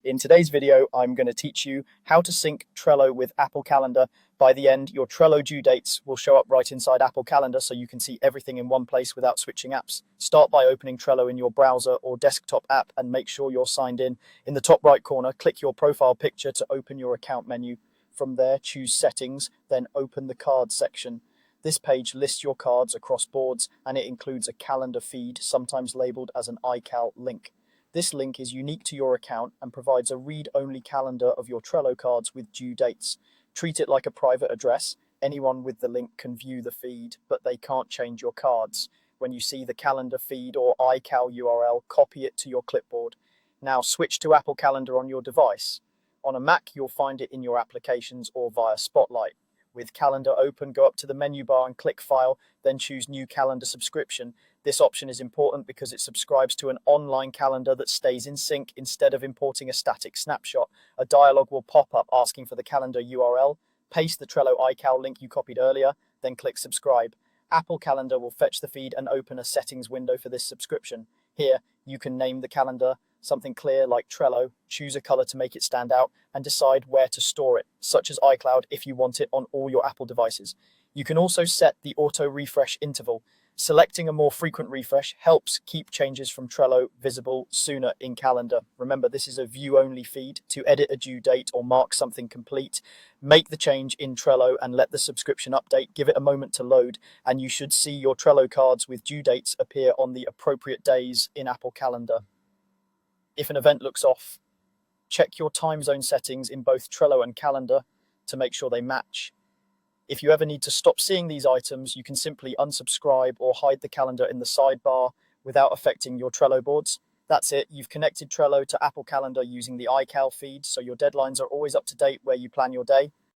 In today's video, I'm going to teach you how to sync Trello with Apple Calendar. By the end, your Trello due dates will show up right inside Apple Calendar so you can see everything in one place without switching apps. Start by opening Trello in your browser or desktop app and make sure you're signed in. In the top right corner, click your profile picture to open your account menu. From there, choose Settings, then open the Cards section. This page lists your cards across boards and it includes a calendar feed, sometimes labeled as an iCal link. This link is unique to your account and provides a read-only calendar of your Trello cards with due dates. Treat it like a private address. Anyone with the link can view the feed, but they can't change your cards. When you see the calendar feed or iCal URL, copy it to your clipboard. Now switch to Apple Calendar on your device. On a Mac, you'll find it in your applications or via Spotlight. With Calendar open, go up to the menu bar and click File, then choose New Calendar Subscription. This option is important because it subscribes to an online calendar that stays in sync instead of importing a static snapshot. A dialog will pop up asking for the calendar URL. Paste the Trello iCal link you copied earlier, then click Subscribe. Apple Calendar will fetch the feed and open a settings window for this subscription. Here, you can name the calendar something clear like Trello, choose a color to make it stand out, and decide where to store it, such as iCloud if you want it on all your Apple devices. You can also set the auto refresh interval. Selecting a more frequent refresh helps keep changes from Trello visible sooner in Calendar. Remember, this is a view-only feed. To edit a due date or mark something complete, make the change in Trello and let the subscription update. Give it a moment to load, and you should see your Trello cards with due dates appear on the appropriate days in Apple Calendar. If an event looks off, check your time zone settings in both Trello and Calendar to make sure they match. If you ever need to stop seeing these items, you can simply unsubscribe or hide the calendar in the sidebar without affecting your Trello boards. That's it. You've connected Trello to Apple Calendar using the iCal feed, so your deadlines are always up to date where you plan your day.